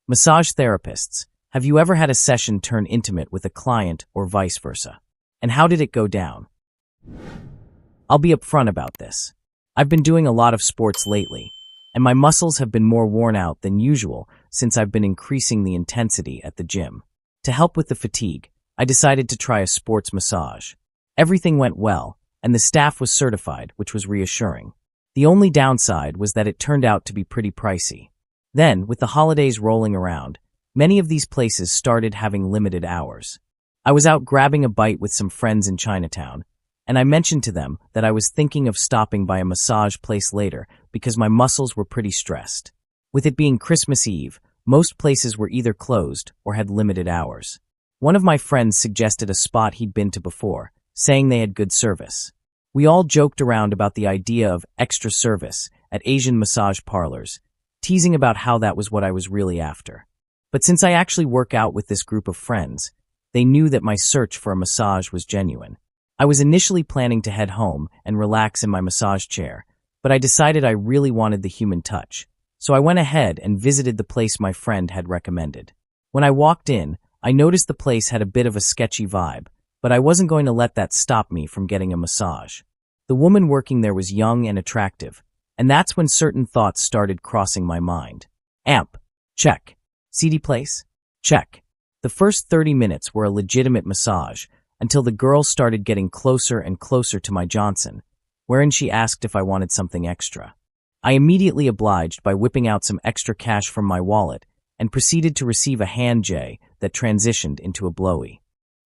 Massage therapists, have you ever had a session turn intimate with a client or vice versa? And how did it go down? I'll be upfront about this. I've been doing a lot of sports lately, and my muscles have been more worn out than usual since I've been increasing the intensity at the gym. To help with the fatigue, I decided to try a sports massage. Everything went well, and the staff was certified, which was reassuring. The only downside was that it turned out to be pretty pricey. Then, with the holidays rolling around, many of these places started having limited hours. I was out grabbing a bite with some friends in Chinatown, and I mentioned to them that I was thinking of stopping by a massage place later because my muscles were pretty stressed. With it being Christmas Eve, most places were either closed or had limited hours. One of my friends suggested a spot he'd been to before, saying they had good service. We all joked around about the idea of extra service at Asian massage parlors, teasing about how that was what I was really after. But since I actually work out with this group of friends, they knew that my search for a massage was genuine. I was initially planning to head home and relax in my massage chair, but I decided I really wanted the human touch, so I went ahead and visited the place my friend had recommended. When I walked in, I noticed the place had a bit of a sketchy vibe, but I wasn't going to let that stop me from getting a massage. The woman working there was young and attractive, and that's when certain thoughts started crossing my mind. Amp. Check. Seedy place? Check. The first 30 minutes were a legitimate massage, until the girl started getting closer and closer to my Johnson, wherein she asked if I wanted something extra. I immediately obliged by whipping out some extra cash from my wallet and proceeded to receive a hand J that transitioned into a blowy.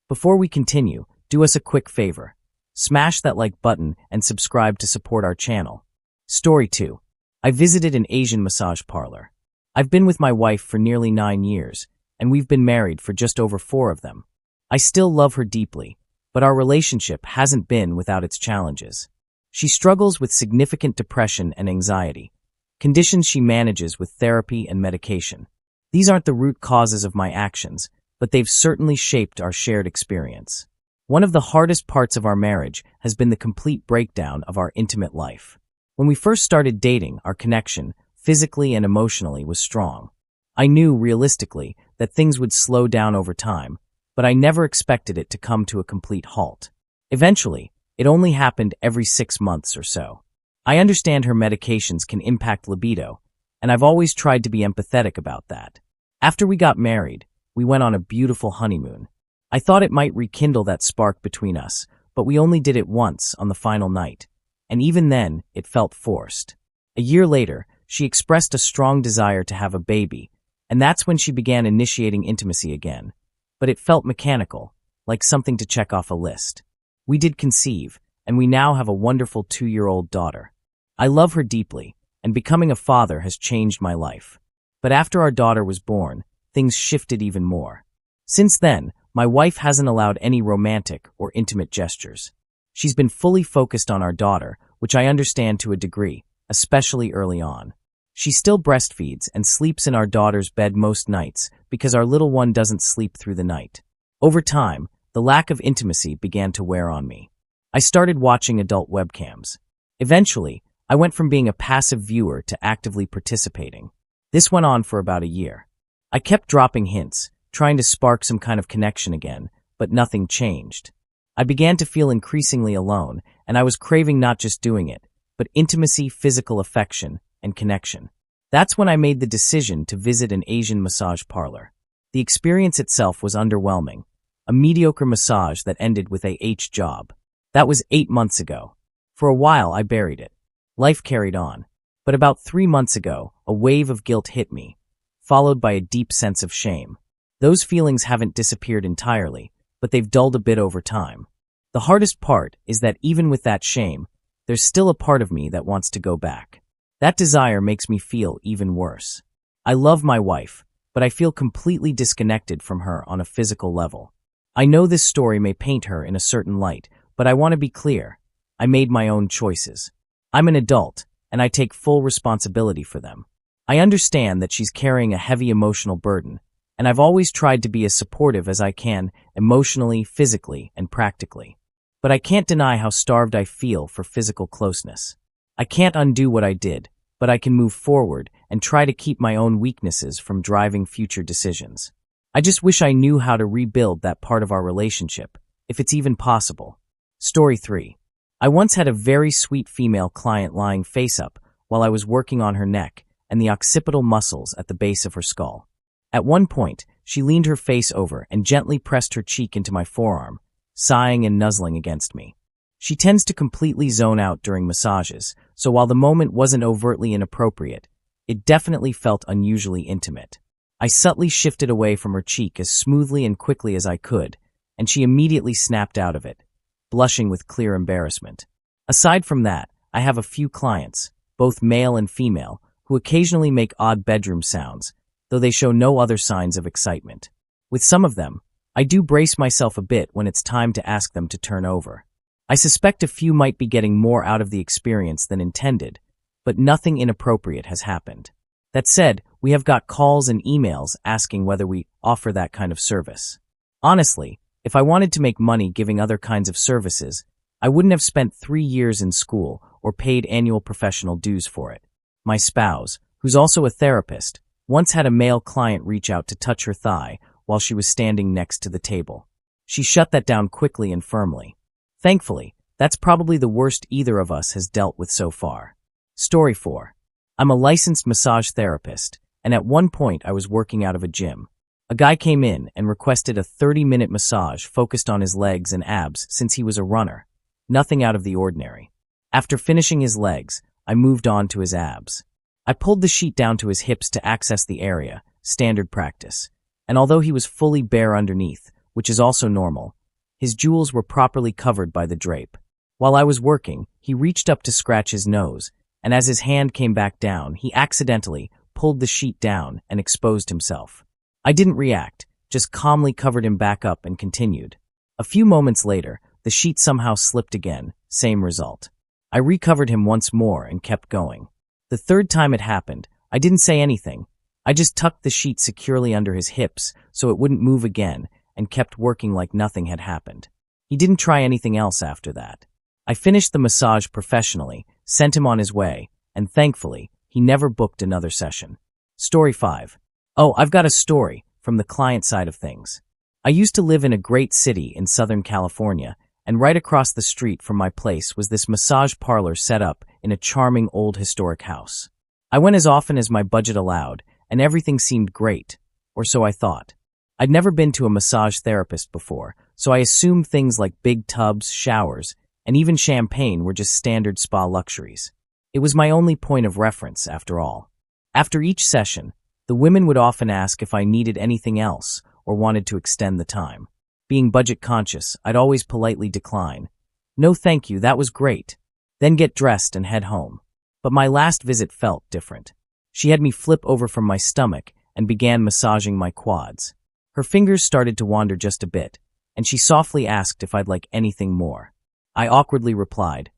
Before we continue, do us a quick favor. Smash that like button and subscribe to support our channel. Story 2. I visited an Asian massage parlor. I've been with my wife for nearly 9 years, and we've been married for just over 4 of them. I still love her deeply, but our relationship hasn't been without its challenges. She struggles with significant depression and anxiety, conditions she manages with therapy and medication. These aren't the root causes of my actions, but they've certainly shaped our shared experience. One of the hardest parts of our marriage has been the complete breakdown of our intimate life. When we first started dating, our connection, physically and emotionally, was strong. I knew, realistically, that things would slow down over time, but I never expected it to come to a complete halt. Eventually, it only happened every 6 months or so. I understand her medications can impact libido, and I've always tried to be empathetic about that. After we got married, we went on a beautiful honeymoon. I thought it might rekindle that spark between us, but we only did it once on the final night, and even then, it felt forced. A year later, she expressed a strong desire to have a baby, and that's when she began initiating intimacy again. But it felt mechanical, like something to check off a list. We did conceive, and we now have a wonderful 2-year-old daughter. I love her deeply, and becoming a father has changed my life. But after our daughter was born, things shifted even more. Since then, my wife hasn't allowed any romantic or intimate gestures. She's been fully focused on our daughter, which I understand to a degree, especially early on. She still breastfeeds and sleeps in our daughter's bed most nights because our little one doesn't sleep through the night. Over time, the lack of intimacy began to wear on me. I started watching adult webcams. Eventually, I went from being a passive viewer to actively participating. This went on for about a year. I kept dropping hints, trying to spark some kind of connection again, but nothing changed. I began to feel increasingly alone, and I was craving not just doing it, but intimacy, physical affection, and connection. That's when I made the decision to visit an Asian massage parlor. The experience itself was underwhelming, a mediocre massage that ended with a job. That was 8 months ago. For a while, I buried it. Life carried on. But about 3 months ago, a wave of guilt hit me, followed by a deep sense of shame. Those feelings haven't disappeared entirely, but they've dulled a bit over time. The hardest part is that even with that shame, there's still a part of me that wants to go back. That desire makes me feel even worse. I love my wife, but I feel completely disconnected from her on a physical level. I know this story may paint her in a certain light, but I want to be clear. I made my own choices. I'm an adult, and I take full responsibility for them. I understand that she's carrying a heavy emotional burden, and I've always tried to be as supportive as I can, emotionally, physically, and practically. But I can't deny how starved I feel for physical closeness. I can't undo what I did, but I can move forward and try to keep my own weaknesses from driving future decisions. I just wish I knew how to rebuild that part of our relationship, if it's even possible. Story 3. I once had a very sweet female client lying face up while I was working on her neck and the occipital muscles at the base of her skull. At one point, she leaned her face over and gently pressed her cheek into my forearm, sighing and nuzzling against me. She tends to completely zone out during massages, so while the moment wasn't overtly inappropriate, it definitely felt unusually intimate. I subtly shifted away from her cheek as smoothly and quickly as I could, and she immediately snapped out of it, blushing with clear embarrassment. Aside from that, I have a few clients, both male and female, who occasionally make odd bedroom sounds, though they show no other signs of excitement. With some of them, I do brace myself a bit when it's time to ask them to turn over. I suspect a few might be getting more out of the experience than intended, but nothing inappropriate has happened. That said, we have got calls and emails asking whether we offer that kind of service. Honestly, if I wanted to make money giving other kinds of services, I wouldn't have spent 3 years in school or paid annual professional dues for it. My spouse, who's also a therapist, once had a male client reach out to touch her thigh while she was standing next to the table. She shut that down quickly and firmly. Thankfully, that's probably the worst either of us has dealt with so far. Story 4. I'm a licensed massage therapist, and at one point I was working out of a gym. A guy came in and requested a 30-minute massage focused on his legs and abs since he was a runner. Nothing out of the ordinary. After finishing his legs, I moved on to his abs. I pulled the sheet down to his hips to access the area, standard practice. And although he was fully bare underneath, which is also normal, his jewels were properly covered by the drape. While I was working, he reached up to scratch his nose, and as his hand came back down, he accidentally pulled the sheet down and exposed himself. I didn't react, just calmly covered him back up and continued. A few moments later, the sheet somehow slipped again, same result. I recovered him once more and kept going. The third time it happened, I didn't say anything. I just tucked the sheet securely under his hips so it wouldn't move again and kept working like nothing had happened. He didn't try anything else after that. I finished the massage professionally, sent him on his way, and thankfully, he never booked another session. Story 5. Oh, I've got a story from the client side of things. I used to live in a great city in Southern California, and right across the street from my place was this massage parlor set up in a charming old historic house. I went as often as my budget allowed, and everything seemed great, or so I thought. I'd never been to a massage therapist before, so I assumed things like big tubs, showers, and even champagne were just standard spa luxuries. It was my only point of reference, after all. After each session, the women would often ask if I needed anything else or wanted to extend the time. Being budget conscious, I'd always politely decline. No thank you, that was great. Then get dressed and head home. But my last visit felt different. She had me flip over from my stomach and began massaging my quads. Her fingers started to wander just a bit, and she softly asked if I'd like anything more. I awkwardly replied,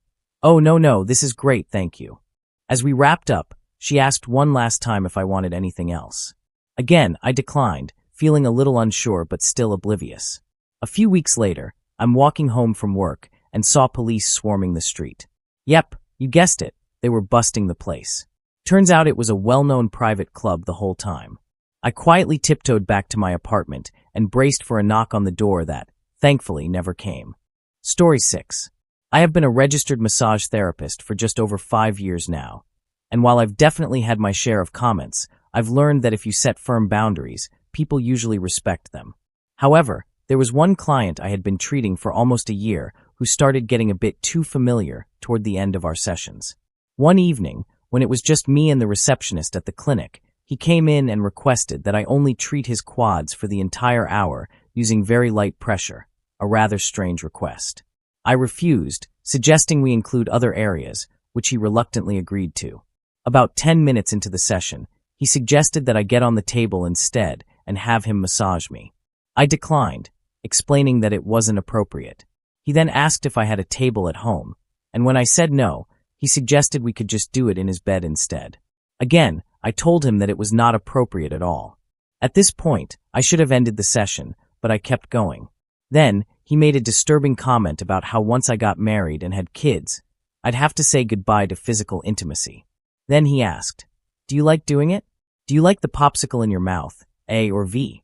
"Oh, no, this is great, thank you." As we wrapped up, she asked one last time if I wanted anything else. Again, I declined, feeling a little unsure but still oblivious. A few weeks later, I'm walking home from work and saw police swarming the street. Yep, you guessed it, they were busting the place. Turns out it was a well-known private club the whole time. I quietly tiptoed back to my apartment and braced for a knock on the door that, thankfully, never came. Story 6. I have been a registered massage therapist for just over 5 years now, and while I've definitely had my share of comments, I've learned that if you set firm boundaries, people usually respect them. However, there was one client I had been treating for almost a year who started getting a bit too familiar toward the end of our sessions. One evening, when it was just me and the receptionist at the clinic, he came in and requested that I only treat his quads for the entire hour using very light pressure, a rather strange request. I refused, suggesting we include other areas, which he reluctantly agreed to. About 10 minutes into the session, he suggested that I get on the table instead and have him massage me. I declined, explaining that it wasn't appropriate. He then asked if I had a table at home, and when I said no, he suggested we could just do it in his bed instead. Again, I told him that it was not appropriate at all. At this point, I should have ended the session, but I kept going. Then, he made a disturbing comment about how once I got married and had kids, I'd have to say goodbye to physical intimacy. Then he asked, Do you like doing it? Do you like the popsicle in your mouth, A or V?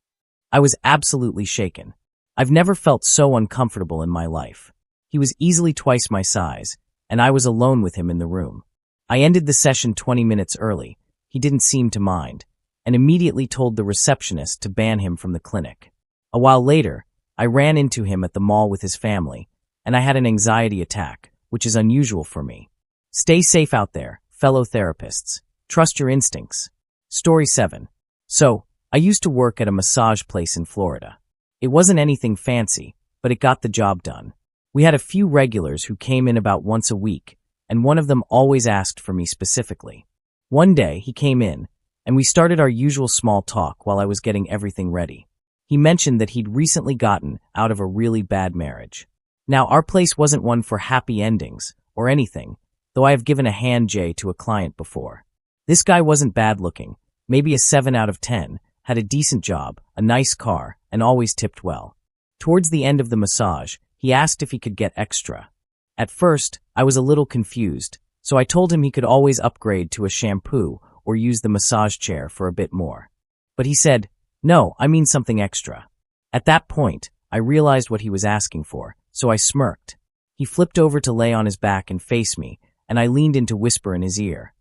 I was absolutely shaken. I've never felt so uncomfortable in my life. He was easily twice my size, and I was alone with him in the room. I ended the session 20 minutes early. He didn't seem to mind, and immediately told the receptionist to ban him from the clinic. A while later, I ran into him at the mall with his family, and I had an anxiety attack, which is unusual for me. Stay safe out there, fellow therapists. Trust your instincts. Story 7. So, I used to work at a massage place in Florida. It wasn't anything fancy, but it got the job done. We had a few regulars who came in about once a week, and one of them always asked for me specifically. One day, he came in, and we started our usual small talk while I was getting everything ready. He mentioned that he'd recently gotten out of a really bad marriage. Now, our place wasn't one for happy endings or anything, though I have given a hand J to a client before. This guy wasn't bad looking, maybe a 7 out of 10, had a decent job, a nice car, and always tipped well. Towards the end of the massage, he asked if he could get extra. At first, I was a little confused, so I told him he could always upgrade to a shampoo or use the massage chair for a bit more. But he said, "No, I mean something extra." At that point, I realized what he was asking for, so I smirked. He flipped over to lay on his back and face me, and I leaned in to whisper in his ear.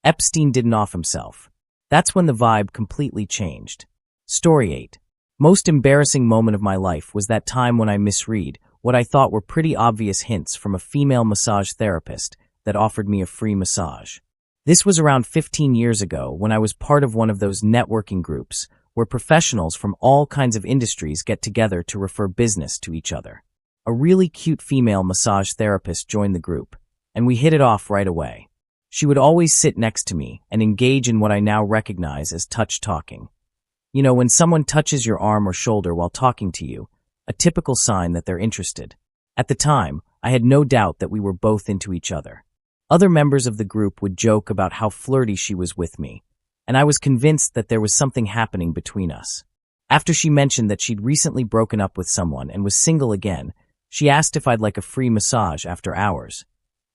Epstein didn't off himself. That's when the vibe completely changed. Story 8. Most embarrassing moment of my life was that time when I misread what I thought were pretty obvious hints from a female massage therapist that offered me a free massage. This was around 15 years ago when I was part of one of those networking groups where professionals from all kinds of industries get together to refer business to each other. A really cute female massage therapist joined the group, and we hit it off right away. She would always sit next to me and engage in what I now recognize as touch talking. You know, when someone touches your arm or shoulder while talking to you, a typical sign that they're interested. At the time, I had no doubt that we were both into each other. Other members of the group would joke about how flirty she was with me, and I was convinced that there was something happening between us. After she mentioned that she'd recently broken up with someone and was single again, she asked if I'd like a free massage after hours,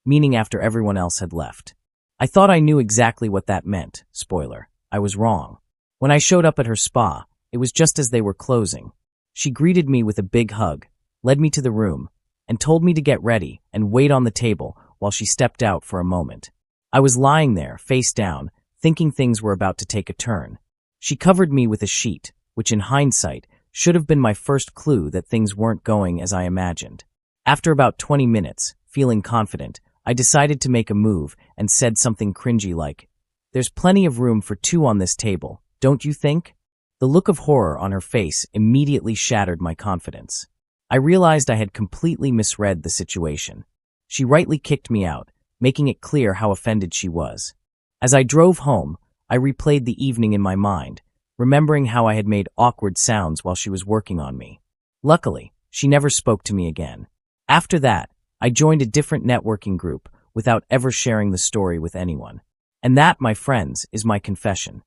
meaning after everyone else had left. I thought I knew exactly what that meant. Spoiler, I was wrong. When I showed up at her spa, it was just as they were closing. She greeted me with a big hug, led me to the room, and told me to get ready and wait on the table while she stepped out for a moment. I was lying there, face down, thinking things were about to take a turn. She covered me with a sheet, which in hindsight should have been my first clue that things weren't going as I imagined. After about 20 minutes, feeling confident, I decided to make a move and said something cringy like, "There's plenty of room for 2 on this table, don't you think?" The look of horror on her face immediately shattered my confidence. I realized I had completely misread the situation. She rightly kicked me out, making it clear how offended she was. As I drove home, I replayed the evening in my mind, remembering how I had made awkward sounds while she was working on me. Luckily, she never spoke to me again. After that, I joined a different networking group without ever sharing the story with anyone. And that, my friends, is my confession.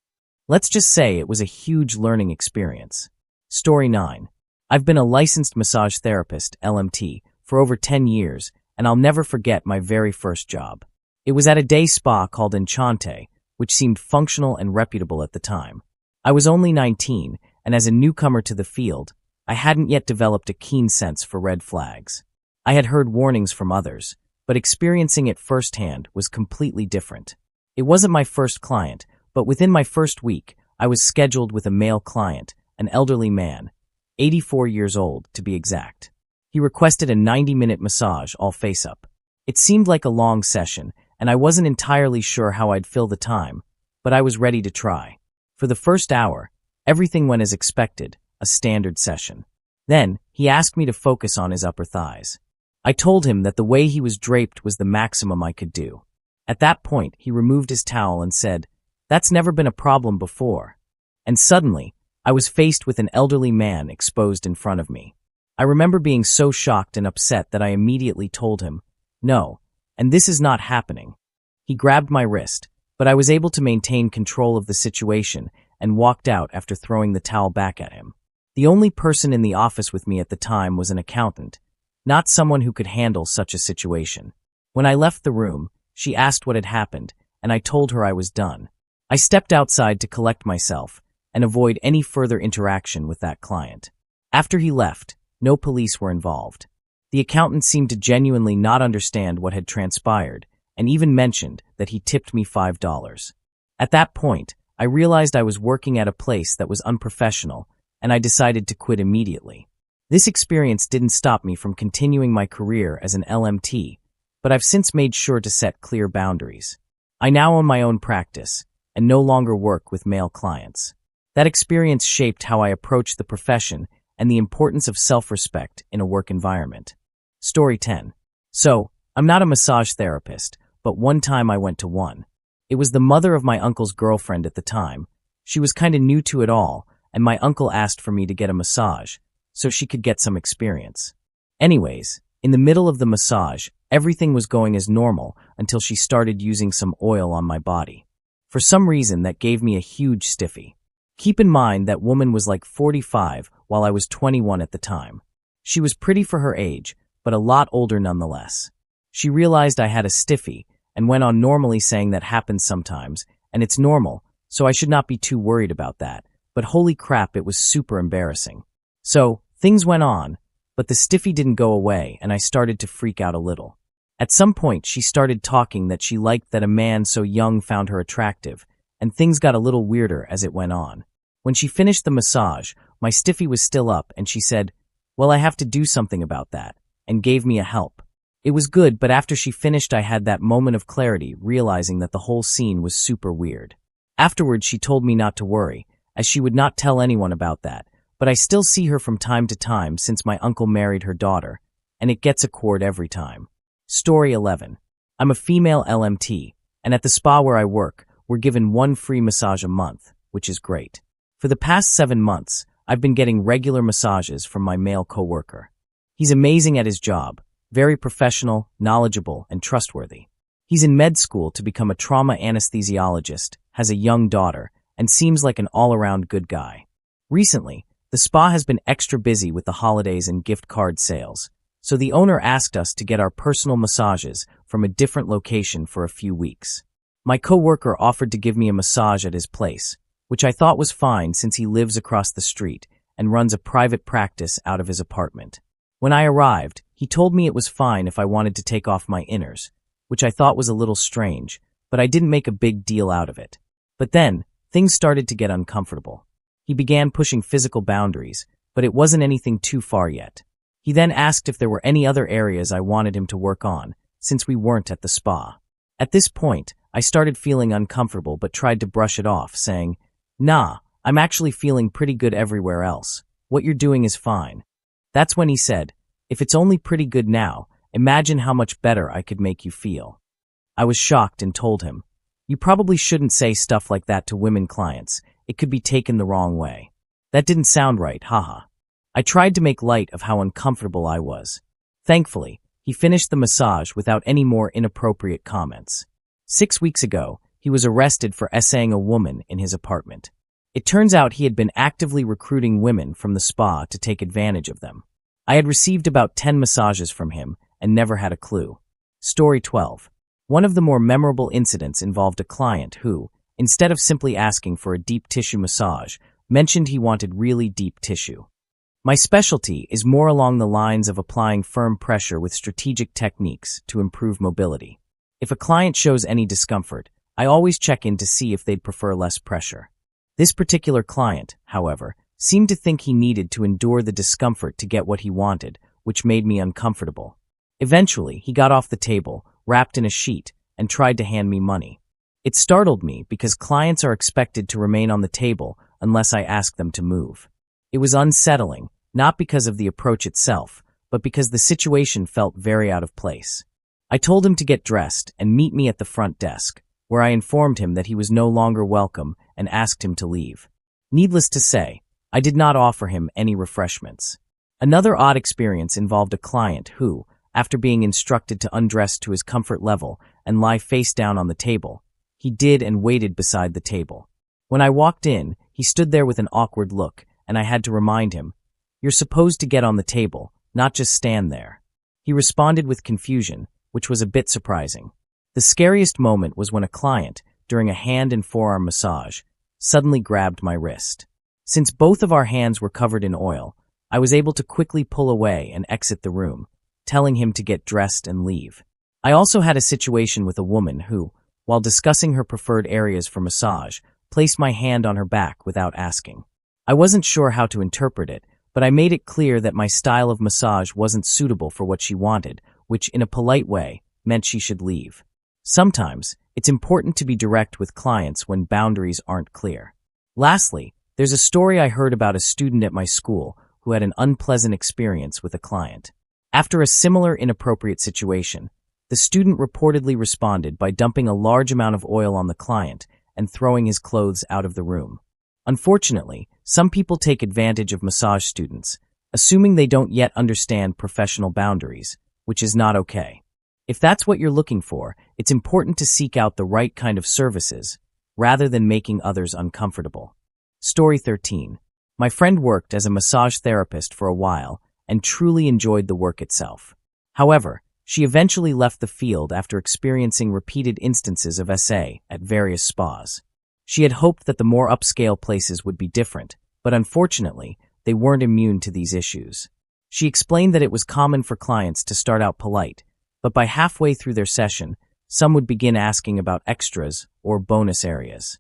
Let's just say it was a huge learning experience. Story 9. I've been a licensed massage therapist, LMT, for over 10 years, and I'll never forget my very first job. It was at a day spa called Enchante, which seemed functional and reputable at the time. I was only 19, and as a newcomer to the field, I hadn't yet developed a keen sense for red flags. I had heard warnings from others, but experiencing it firsthand was completely different. It wasn't my first client, but within my first week, I was scheduled with a male client, an elderly man, 84 years old to be exact. He requested a 90-minute massage all face-up. It seemed like a long session, and I wasn't entirely sure how I'd fill the time, but I was ready to try. For the first hour, everything went as expected, a standard session. Then, he asked me to focus on his upper thighs. I told him that the way he was draped was the maximum I could do. At that point, he removed his towel and said, "That's never been a problem before." And suddenly, I was faced with an elderly man exposed in front of me. I remember being so shocked and upset that I immediately told him, "No, and this is not happening." He grabbed my wrist, but I was able to maintain control of the situation and walked out after throwing the towel back at him. The only person in the office with me at the time was an accountant, not someone who could handle such a situation. When I left the room, she asked what had happened, and I told her I was done. I stepped outside to collect myself and avoid any further interaction with that client. After he left, no police were involved. The accountant seemed to genuinely not understand what had transpired and even mentioned that he tipped me $5. At that point, I realized I was working at a place that was unprofessional, and I decided to quit immediately. This experience didn't stop me from continuing my career as an LMT, but I've since made sure to set clear boundaries. I now own my own practice and no longer work with male clients. That experience shaped how I approach the profession and the importance of self-respect in a work environment. Story 10. So, I'm not a massage therapist, but one time I went to one. It was the mother of my uncle's girlfriend at the time. She was kinda new to it all, and my uncle asked for me to get a massage, so she could get some experience. Anyways, in the middle of the massage, everything was going as normal until she started using some oil on my body. For some reason, that gave me a huge stiffy. Keep in mind that woman was like 45 while I was 21 at the time. She was pretty for her age, but a lot older nonetheless. She realized I had a stiffy and went on normally saying that happens sometimes, and it's normal, so I should not be too worried about that, but holy crap, it was super embarrassing. So, things went on, but the stiffy didn't go away and I started to freak out a little. At some point, she started talking that she liked that a man so young found her attractive, and things got a little weirder as it went on. When she finished the massage, my stiffy was still up and she said, "Well, I have to do something about that," and gave me a help. It was good, but after she finished I had that moment of clarity, realizing that the whole scene was super weird. Afterwards she told me not to worry, as she would not tell anyone about that, but I still see her from time to time since my uncle married her daughter, and it gets a cord every time. Story 11. I'm a female LMT, and at the spa where I work, we're given one free massage a month, which is great. For the past 7 months, I've been getting regular massages from my male coworker. He's amazing at his job, very professional, knowledgeable, and trustworthy. He's in med school to become a trauma anesthesiologist, has a young daughter, and seems like an all-around good guy. Recently, the spa has been extra busy with the holidays and gift card sales, so the owner asked us to get our personal massages from a different location for a few weeks. My coworker offered to give me a massage at his place, which I thought was fine since he lives across the street and runs a private practice out of his apartment. When I arrived, he told me it was fine if I wanted to take off my inners, which I thought was a little strange, but I didn't make a big deal out of it. But then, things started to get uncomfortable. He began pushing physical boundaries, but it wasn't anything too far yet. He then asked if there were any other areas I wanted him to work on, since we weren't at the spa. At this point, I started feeling uncomfortable but tried to brush it off, saying, "Nah, I'm actually feeling pretty good everywhere else. What you're doing is fine." That's when he said, "If it's only pretty good now, imagine how much better I could make you feel." I was shocked and told him, "You probably shouldn't say stuff like that to women clients. It could be taken the wrong way." That didn't sound right, haha. I tried to make light of how uncomfortable I was. Thankfully, he finished the massage without any more inappropriate comments. 6 weeks ago, he was arrested for essaying a woman in his apartment. It turns out he had been actively recruiting women from the spa to take advantage of them. I had received about 10 massages from him and never had a clue. Story 12. One of the more memorable incidents involved a client who, instead of simply asking for a deep tissue massage, mentioned he wanted really deep tissue. My specialty is more along the lines of applying firm pressure with strategic techniques to improve mobility. If a client shows any discomfort, I always check in to see if they'd prefer less pressure. This particular client, however, seemed to think he needed to endure the discomfort to get what he wanted, which made me uncomfortable. Eventually, he got off the table, wrapped in a sheet, and tried to hand me money. It startled me because clients are expected to remain on the table unless I ask them to move. It was unsettling, not because of the approach itself, but because the situation felt very out of place. I told him to get dressed and meet me at the front desk, where I informed him that he was no longer welcome and asked him to leave. Needless to say, I did not offer him any refreshments. Another odd experience involved a client who, after being instructed to undress to his comfort level and lie face down on the table, he did and waited beside the table. When I walked in, he stood there with an awkward look, and I had to remind him, "You're supposed to get on the table, not just stand there." He responded with confusion, which was a bit surprising. The scariest moment was when a client, during a hand and forearm massage, suddenly grabbed my wrist. Since both of our hands were covered in oil, I was able to quickly pull away and exit the room, telling him to get dressed and leave. I also had a situation with a woman who, while discussing her preferred areas for massage, placed my hand on her back without asking. I wasn't sure how to interpret it, but I made it clear that my style of massage wasn't suitable for what she wanted, which, in a polite way, meant she should leave. Sometimes, it's important to be direct with clients when boundaries aren't clear. Lastly, there's a story I heard about a student at my school who had an unpleasant experience with a client. After a similar inappropriate situation, the student reportedly responded by dumping a large amount of oil on the client and throwing his clothes out of the room. Unfortunately, some people take advantage of massage students, assuming they don't yet understand professional boundaries, which is not okay. If that's what you're looking for, it's important to seek out the right kind of services, rather than making others uncomfortable. Story 13. My friend worked as a massage therapist for a while and truly enjoyed the work itself. However, she eventually left the field after experiencing repeated instances of SA at various spas. She had hoped that the more upscale places would be different, but unfortunately, they weren't immune to these issues. She explained that it was common for clients to start out polite, but by halfway through their session, some would begin asking about extras or bonus areas.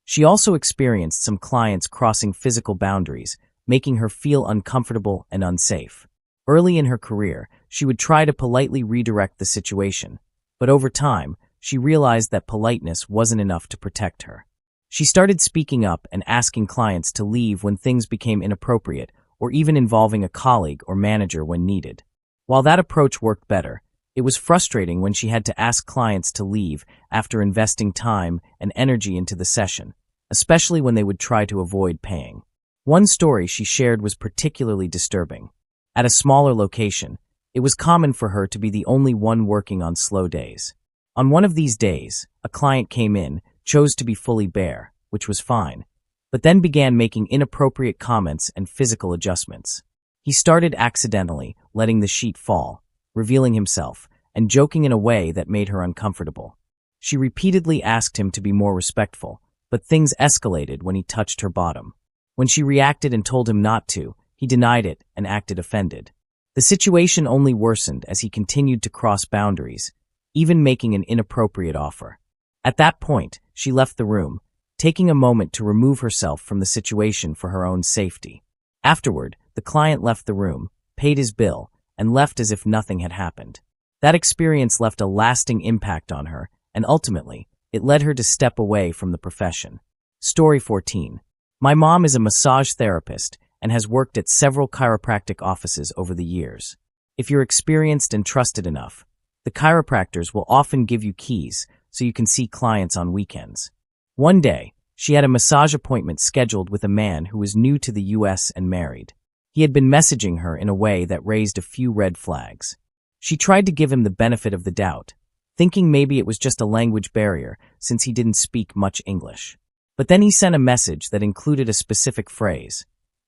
She also experienced some clients crossing physical boundaries, making her feel uncomfortable and unsafe. Early in her career, she would try to politely redirect the situation, but over time, she realized that politeness wasn't enough to protect her. She started speaking up and asking clients to leave when things became inappropriate, or even involving a colleague or manager when needed. While that approach worked better, it was frustrating when she had to ask clients to leave after investing time and energy into the session, especially when they would try to avoid paying. One story she shared was particularly disturbing. At a smaller location, it was common for her to be the only one working on slow days. On one of these days, a client came in, chose to be fully bare, which was fine, but then began making inappropriate comments and physical adjustments. He started accidentally letting the sheet fall, revealing himself, and joking in a way that made her uncomfortable. She repeatedly asked him to be more respectful, but things escalated when he touched her bottom. When she reacted and told him not to, he denied it and acted offended. The situation only worsened as he continued to cross boundaries, even making an inappropriate offer. At that point, she left the room, taking a moment to remove herself from the situation for her own safety. Afterward, the client left the room, paid his bill, and left as if nothing had happened. That experience left a lasting impact on her, and ultimately, it led her to step away from the profession. Story 14. My mom is a massage therapist and has worked at several chiropractic offices over the years. If you're experienced and trusted enough, the chiropractors will often give you keys so you can see clients on weekends. One day, she had a massage appointment scheduled with a man who was new to the US and married. He had been messaging her in a way that raised a few red flags. She tried to give him the benefit of the doubt, thinking maybe it was just a language barrier since he didn't speak much English. But then he sent a message that included a specific phrase,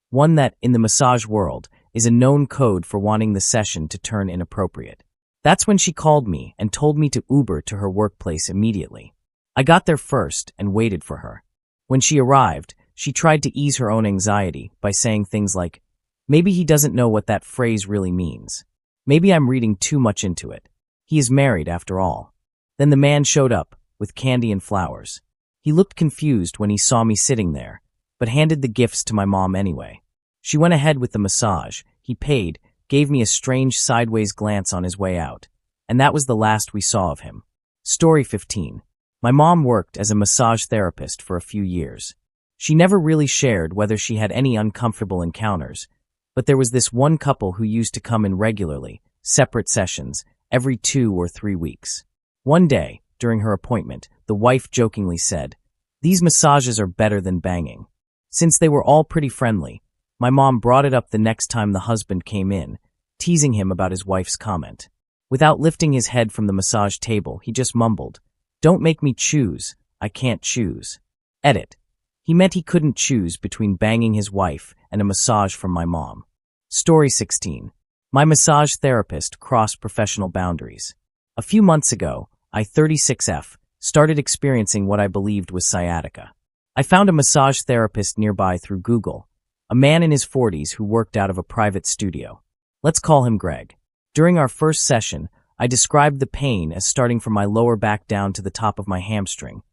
one that, in the massage world, is a known code for wanting the session to turn inappropriate. That's when she called me and told me to Uber to her workplace immediately. I got there first and waited for her. When she arrived, she tried to ease her own anxiety by saying things like, "Maybe he doesn't know what that phrase really means. Maybe I'm reading too much into it. He is married after all." Then the man showed up, with candy and flowers. He looked confused when he saw me sitting there, but handed the gifts to my mom anyway. She went ahead with the massage, he paid, gave me a strange sideways glance on his way out, and that was the last we saw of him. Story 15. My mom worked as a massage therapist for a few years. She never really shared whether she had any uncomfortable encounters, but there was this one couple who used to come in regularly, separate sessions, every 2 or 3 weeks. One day, during her appointment, the wife jokingly said, "These massages are better than banging." Since they were all pretty friendly, my mom brought it up the next time the husband came in, teasing him about his wife's comment. Without lifting his head from the massage table, he just mumbled, "Don't make me choose, I can't choose." Edit. He meant he couldn't choose between banging his wife and a massage from my mom. Story 16. My massage therapist crossed professional boundaries. A few months ago, I, 36F, started experiencing what I believed was sciatica. I found a massage therapist nearby through Google, a man in his 40s who worked out of a private studio. Let's call him Greg. During our first session, I described the pain as starting from my lower back down to the top of my hamstring,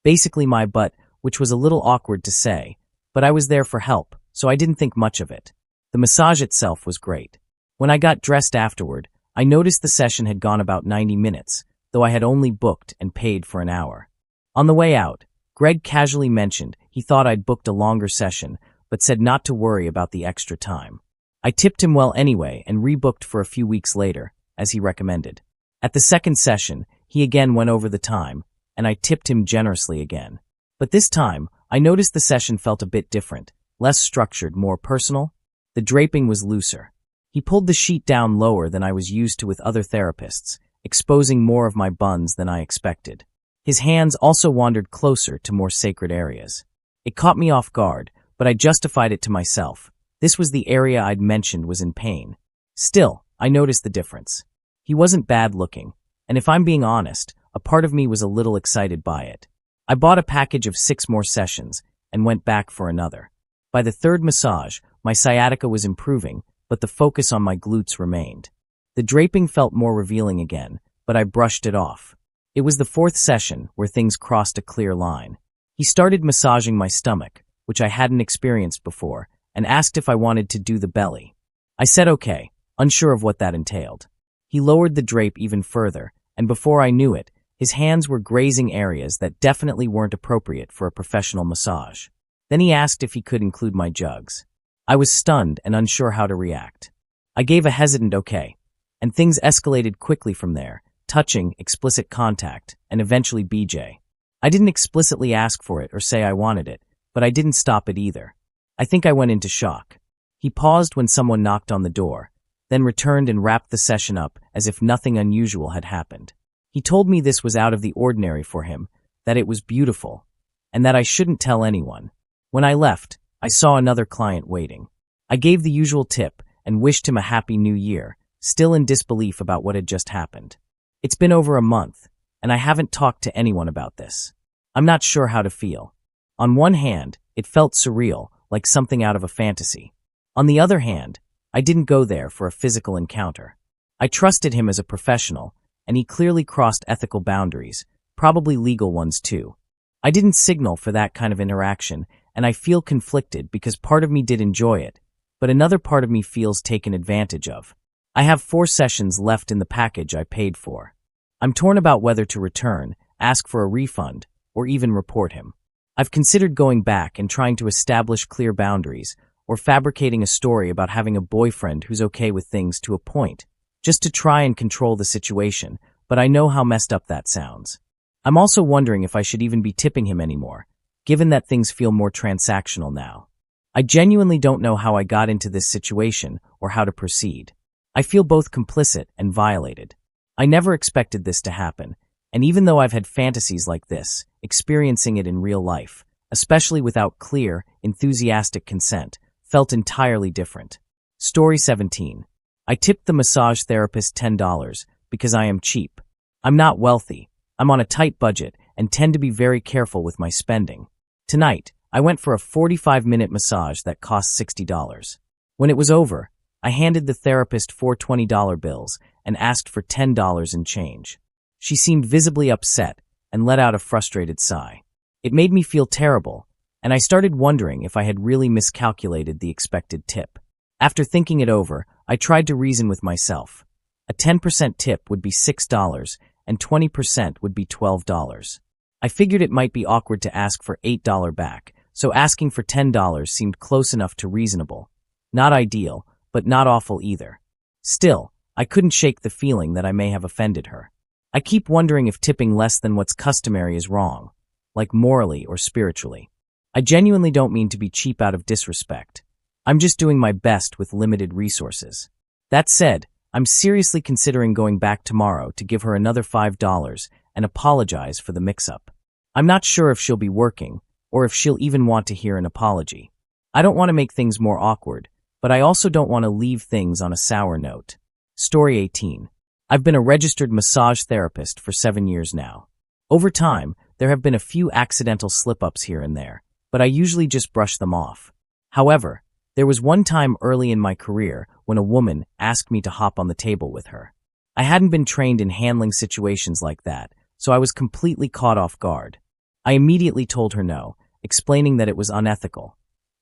basically my butt, which was a little awkward to say, but I was there for help, so I didn't think much of it. The massage itself was great. When I got dressed afterward, I noticed the session had gone about 90 minutes, though I had only booked and paid for an hour. On the way out, Greg casually mentioned he thought I'd booked a longer session, but said not to worry about the extra time. I tipped him well anyway and rebooked for a few weeks later, as he recommended. At the second session, he again went over the time, and I tipped him generously again. But this time, I noticed the session felt a bit different, less structured, more personal. The draping was looser. He pulled the sheet down lower than I was used to with other therapists, exposing more of my buns than I expected. His hands also wandered closer to more sacred areas. It caught me off guard, but I justified it to myself. This was the area I'd mentioned was in pain. Still, I noticed the difference. He wasn't bad looking, and if I'm being honest, a part of me was a little excited by it. I bought a package of 6 more sessions and went back for another. By the third massage, my sciatica was improving, but the focus on my glutes remained. The draping felt more revealing again, but I brushed it off. It was the fourth session where things crossed a clear line. He started massaging my stomach, which I hadn't experienced before, and asked if I wanted to do the belly. I said okay, unsure of what that entailed. He lowered the drape even further, and before I knew it, his hands were grazing areas that definitely weren't appropriate for a professional massage. Then he asked if he could include my jugs. I was stunned and unsure how to react. I gave a hesitant okay, and things escalated quickly from there, touching, explicit contact, and eventually BJ. I didn't explicitly ask for it or say I wanted it, but I didn't stop it either. I think I went into shock. He paused when someone knocked on the door, then returned and wrapped the session up as if nothing unusual had happened. He told me this was out of the ordinary for him, that it was beautiful, and that I shouldn't tell anyone. When I left, I saw another client waiting. I gave the usual tip and wished him a happy new year, still in disbelief about what had just happened. It's been over a month, and I haven't talked to anyone about this. I'm not sure how to feel. On one hand, it felt surreal, like something out of a fantasy. On the other hand, I didn't go there for a physical encounter. I trusted him as a professional, and he clearly crossed ethical boundaries, probably legal ones too. I didn't signal for that kind of interaction, and I feel conflicted because part of me did enjoy it, but another part of me feels taken advantage of. I have 4 sessions left in the package I paid for. I'm torn about whether to return, ask for a refund, or even report him. I've considered going back and trying to establish clear boundaries, or fabricating a story about having a boyfriend who's okay with things to a point, just to try and control the situation, but I know how messed up that sounds. I'm also wondering if I should even be tipping him anymore, given that things feel more transactional now. I genuinely don't know how I got into this situation or how to proceed. I feel both complicit and violated. I never expected this to happen, and even though I've had fantasies like this, experiencing it in real life, especially without clear, enthusiastic consent, felt entirely different. Story 17. I tipped the massage therapist $10 because I am cheap. I'm not wealthy. I'm on a tight budget and tend to be very careful with my spending. Tonight, I went for a 45-minute massage that cost $60. When it was over, I handed the therapist 4 $20 bills and asked for $10 in change. She seemed visibly upset and let out a frustrated sigh. It made me feel terrible, and I started wondering if I had really miscalculated the expected tip. After thinking it over, I tried to reason with myself. A 10% tip would be $6 and 20% would be $12. I figured it might be awkward to ask for $8 back, so asking for $10 seemed close enough to reasonable. Not ideal, but not awful either. Still, I couldn't shake the feeling that I may have offended her. I keep wondering if tipping less than what's customary is wrong, like morally or spiritually. I genuinely don't mean to be cheap out of disrespect. I'm just doing my best with limited resources. That said, I'm seriously considering going back tomorrow to give her another $5 and apologize for the mix-up. I'm not sure if she'll be working, or if she'll even want to hear an apology. I don't want to make things more awkward, but I also don't want to leave things on a sour note. Story 18. I've been a registered massage therapist for 7 years now. Over time, there have been a few accidental slip-ups here and there, but I usually just brush them off. However, there was one time early in my career when a woman asked me to hop on the table with her. I hadn't been trained in handling situations like that, so I was completely caught off guard. I immediately told her no, explaining that it was unethical.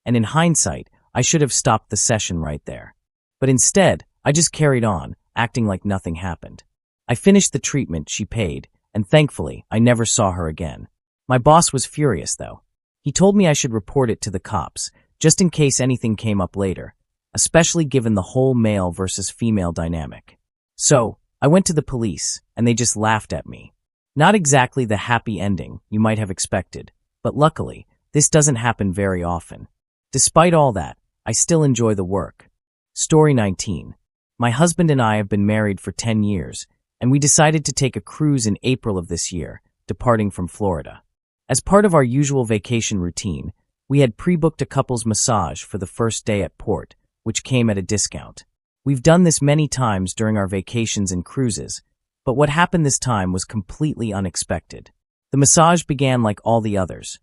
And in hindsight, I should have stopped the session right there. But instead, I just carried on, acting like nothing happened. I finished the treatment she paid, and thankfully, I never saw her again. My boss was furious, though. He told me I should report it to the cops, just in case anything came up later, especially given the whole male versus female dynamic. So, I went to the police, and they just laughed at me. Not exactly the happy ending you might have expected, but luckily, this doesn't happen very often. Despite all that, I still enjoy the work. Story 19. My husband and I have been married for 10 years, and we decided to take a cruise in April of this year, departing from Florida. As part of our usual vacation routine, we had pre-booked a couple's massage for the first day at port, which came at a discount. We've done this many times during our vacations and cruises, but what happened this time was completely unexpected. The massage began like all the others.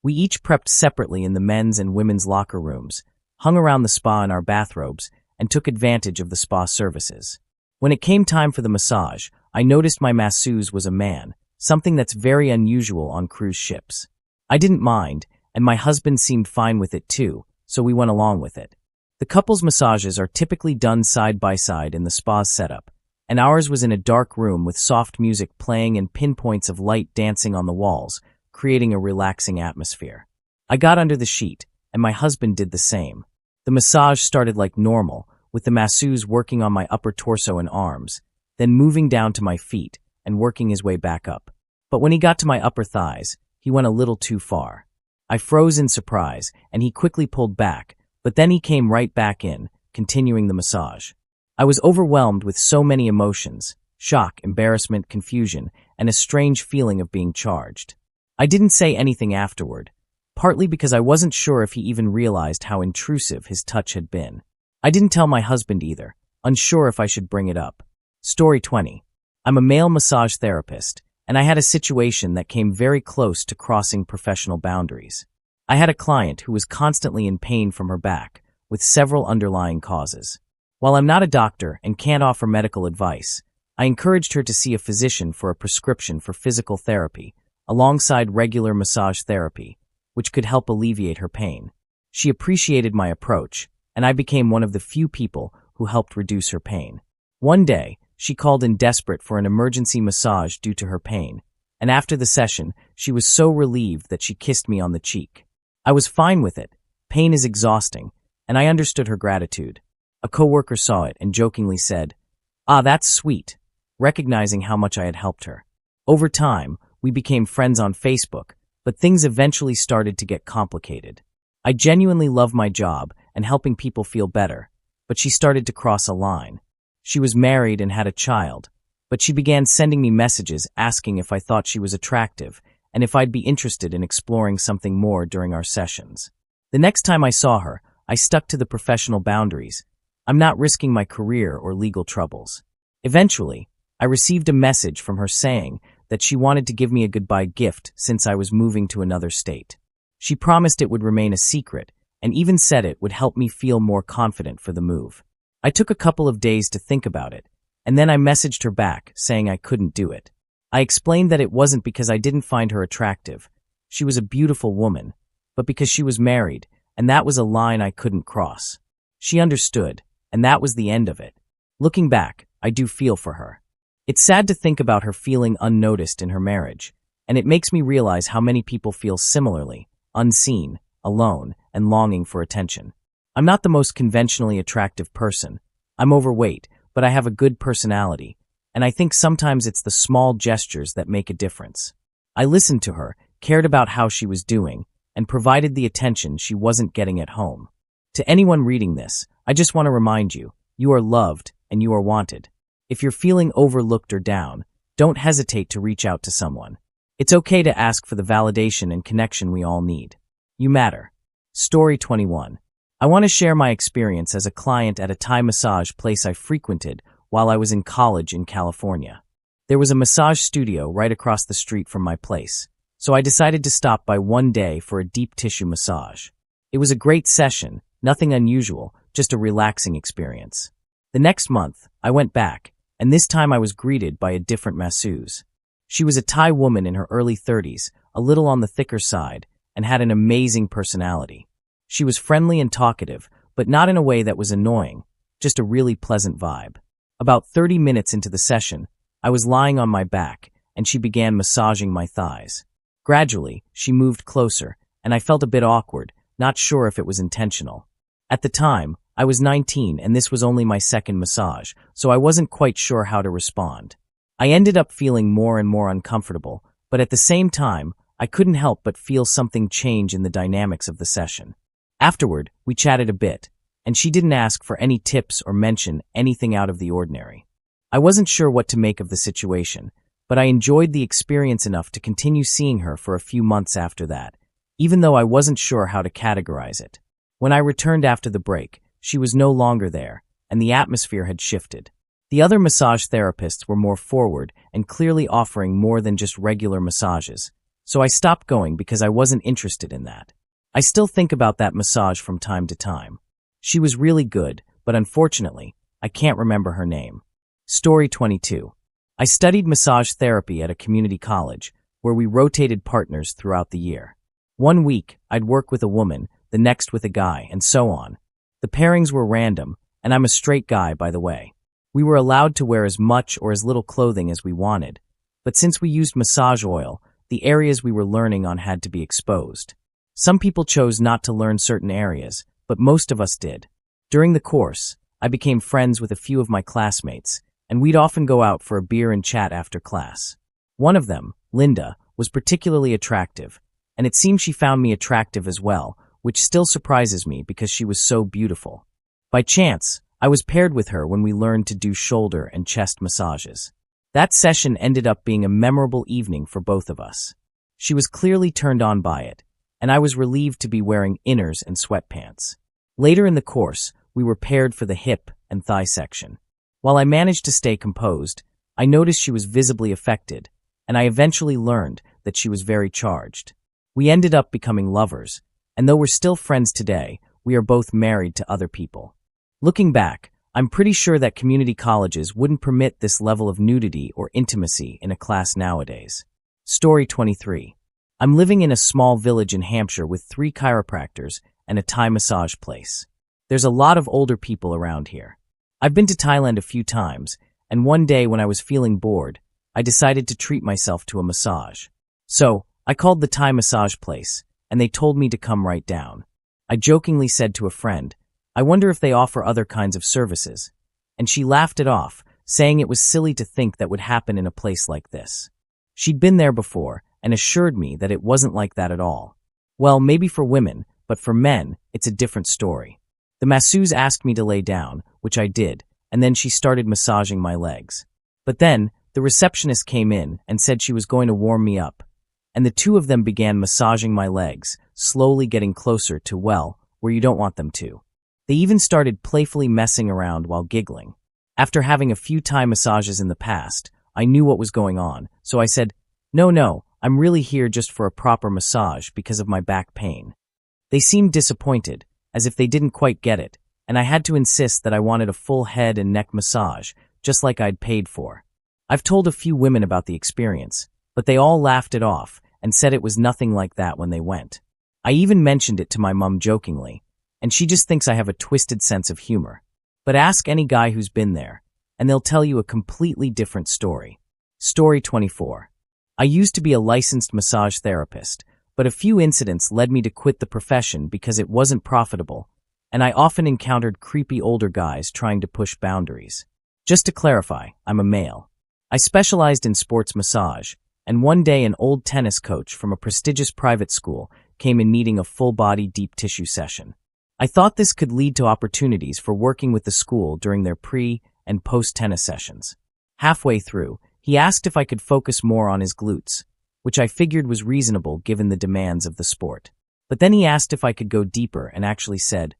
We each prepped separately in the men's and women's locker rooms, hung around the spa in our bathrobes, and took advantage of the spa services. When it came time for the massage, I noticed my masseuse was a man, something that's very unusual on cruise ships. I didn't mind, and my husband seemed fine with it too, so we went along with it. The couple's massages are typically done side by side in the spa's setup, and ours was in a dark room with soft music playing and pinpoints of light dancing on the walls, creating a relaxing atmosphere. I got under the sheet, and my husband did the same. The massage started like normal, with the masseuse working on my upper torso and arms, then moving down to my feet and working his way back up. But when he got to my upper thighs, he went a little too far. I froze in surprise, and he quickly pulled back, but then he came right back in, continuing the massage. I was overwhelmed with so many emotions: shock, embarrassment, confusion, and a strange feeling of being charged. I didn't say anything afterward, partly because I wasn't sure if he even realized how intrusive his touch had been. I didn't tell my husband either, unsure if I should bring it up. Story 20. I'm a male massage therapist, and I had a situation that came very close to crossing professional boundaries. I had a client who was constantly in pain from her back, with several underlying causes. While I'm not a doctor and can't offer medical advice, I encouraged her to see a physician for a prescription for physical therapy, alongside regular massage therapy, which could help alleviate her pain. She appreciated my approach, and I became one of the few people who helped reduce her pain. One day, she called in desperate for an emergency massage due to her pain, and after the session, she was so relieved that she kissed me on the cheek. I was fine with it. Pain is exhausting, and I understood her gratitude. A coworker saw it and jokingly said, "Ah, that's sweet," recognizing how much I had helped her. Over time, we became friends on Facebook, but things eventually started to get complicated. I genuinely love my job and helping people feel better, but she started to cross a line. She was married and had a child, but she began sending me messages asking if I thought she was attractive and if I'd be interested in exploring something more during our sessions. The next time I saw her, I stuck to the professional boundaries. I'm not risking my career or legal troubles. Eventually, I received a message from her saying that she wanted to give me a goodbye gift since I was moving to another state. She promised it would remain a secret and even said it would help me feel more confident for the move. I took a couple of days to think about it, and then I messaged her back saying I couldn't do it. I explained that it wasn't because I didn't find her attractive. She was a beautiful woman, but because she was married, and that was a line I couldn't cross. She understood, and that was the end of it. Looking back, I do feel for her. It's sad to think about her feeling unnoticed in her marriage, and it makes me realize how many people feel similarly, unseen, alone, and longing for attention. I'm not the most conventionally attractive person. I'm overweight, but I have a good personality, and I think sometimes it's the small gestures that make a difference. I listened to her, cared about how she was doing, and provided the attention she wasn't getting at home. To anyone reading this, I just want to remind you, you are loved and you are wanted. If you're feeling overlooked or down, don't hesitate to reach out to someone. It's okay to ask for the validation and connection we all need. You matter. Story 21. I want to share my experience as a client at a Thai massage place I frequented while I was in college in California. There was a massage studio right across the street from my place, so I decided to stop by one day for a deep tissue massage. It was a great session, nothing unusual, just a relaxing experience. The next month, I went back, and this time I was greeted by a different masseuse. She was a Thai woman in her early 30s, a little on the thicker side, and had an amazing personality. She was friendly and talkative, but not in a way that was annoying, just a really pleasant vibe. About 30 minutes into the session, I was lying on my back, and she began massaging my thighs. Gradually, she moved closer, and I felt a bit awkward, not sure if it was intentional. At the time, I was 19 and this was only my second massage, so I wasn't quite sure how to respond. I ended up feeling more and more uncomfortable, but at the same time, I couldn't help but feel something change in the dynamics of the session. Afterward, we chatted a bit, and she didn't ask for any tips or mention anything out of the ordinary. I wasn't sure what to make of the situation, but I enjoyed the experience enough to continue seeing her for a few months after that, even though I wasn't sure how to categorize it. When I returned after the break, she was no longer there, and the atmosphere had shifted. The other massage therapists were more forward and clearly offering more than just regular massages, so I stopped going because I wasn't interested in that. I still think about that massage from time to time. She was really good, but unfortunately, I can't remember her name. Story 22. I studied massage therapy at a community college, where we rotated partners throughout the year. One week, I'd work with a woman, the next with a guy, and so on. The pairings were random, and I'm a straight guy, by the way. We were allowed to wear as much or as little clothing as we wanted, but since we used massage oil, the areas we were learning on had to be exposed. Some people chose not to learn certain areas, but most of us did. During the course, I became friends with a few of my classmates, and we'd often go out for a beer and chat after class. One of them, Linda, was particularly attractive, and it seemed she found me attractive as well, which still surprises me because she was so beautiful. By chance, I was paired with her when we learned to do shoulder and chest massages. That session ended up being a memorable evening for both of us. She was clearly turned on by it, and I was relieved to be wearing inners and sweatpants. Later in the course, we were paired for the hip and thigh section. While I managed to stay composed, I noticed she was visibly affected, and I eventually learned that she was very charged. We ended up becoming lovers, and though we're still friends today, we are both married to other people. Looking back, I'm pretty sure that community colleges wouldn't permit this level of nudity or intimacy in a class nowadays. Story 23. I'm living in a small village in Hampshire with 3 chiropractors and a Thai massage place. There's a lot of older people around here. I've been to Thailand a few times, and one day when I was feeling bored, I decided to treat myself to a massage. So, I called the Thai massage place, and they told me to come right down. I jokingly said to a friend, "I wonder if they offer other kinds of services," and she laughed it off, saying it was silly to think that would happen in a place like this. She'd been there before and assured me that it wasn't like that at all. Well, maybe for women, but for men, it's a different story. The masseuse asked me to lay down, which I did, and then she started massaging my legs. But then, the receptionist came in and said she was going to warm me up, and the two of them began massaging my legs, slowly getting closer to, well, where you don't want them to. They even started playfully messing around while giggling. After having a few Thai massages in the past, I knew what was going on, so I said, No, I'm really here just for a proper massage because of my back pain." They seemed disappointed, as if they didn't quite get it, and I had to insist that I wanted a full head and neck massage, just like I'd paid for. I've told a few women about the experience, but they all laughed it off and said it was nothing like that when they went. I even mentioned it to my mom jokingly, and she just thinks I have a twisted sense of humor. But ask any guy who's been there, and they'll tell you a completely different story. Story 24. I used to be a licensed massage therapist, but a few incidents led me to quit the profession because it wasn't profitable, and I often encountered creepy older guys trying to push boundaries. Just to clarify, I'm a male. I specialized in sports massage, and one day an old tennis coach from a prestigious private school came in needing a full-body deep tissue session. I thought this could lead to opportunities for working with the school during their pre- and post-tennis sessions. Halfway through, he asked if I could focus more on his glutes, which I figured was reasonable given the demands of the sport. But then he asked if I could go deeper and actually said,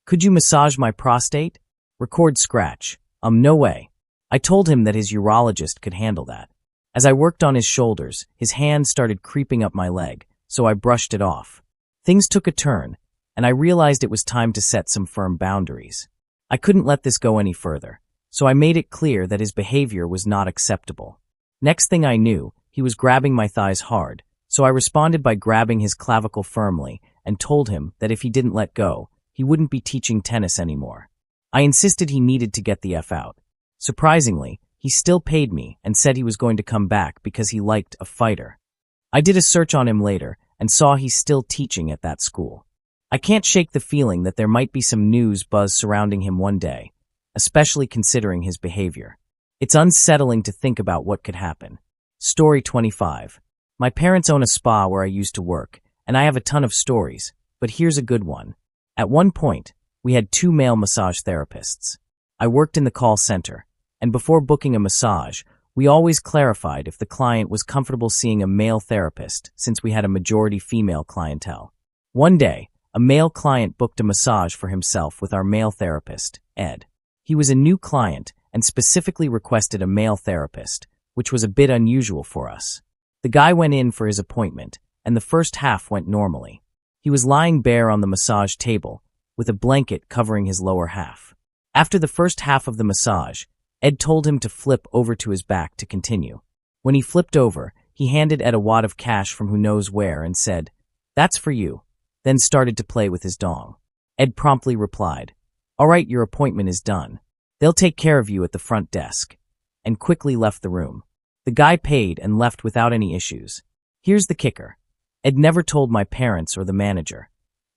"Could you massage my prostate?" Record scratch. No way. I told him that his urologist could handle that. As I worked on his shoulders, his hand started creeping up my leg, so I brushed it off. Things took a turn, and I realized it was time to set some firm boundaries. I couldn't let this go any further, so I made it clear that his behavior was not acceptable. Next thing I knew, he was grabbing my thighs hard, so I responded by grabbing his clavicle firmly and told him that if he didn't let go, he wouldn't be teaching tennis anymore. I insisted he needed to get the F out. Surprisingly, he still paid me and said he was going to come back because he liked a fighter. I did a search on him later and saw he's still teaching at that school. I can't shake the feeling that there might be some news buzz surrounding him one day, especially considering his behavior. It's unsettling to think about what could happen. Story 25. My parents own a spa where I used to work, and I have a ton of stories, but here's a good one. At one point, we had 2 male massage therapists. I worked in the call center, and before booking a massage, we always clarified if the client was comfortable seeing a male therapist since we had a majority female clientele. One day, a male client booked a massage for himself with our male therapist, Ed. He was a new client and specifically requested a male therapist, which was a bit unusual for us. The guy went in for his appointment, and the first half went normally. He was lying bare on the massage table, with a blanket covering his lower half. After the first half of the massage, Ed told him to flip over to his back to continue. When he flipped over, he handed Ed a wad of cash from who knows where and said, "That's for you," then started to play with his dong. Ed promptly replied, "All right, your appointment is done. They'll take care of you at the front desk," and quickly left the room. The guy paid and left without any issues. Here's the kicker. Ed never told my parents or the manager.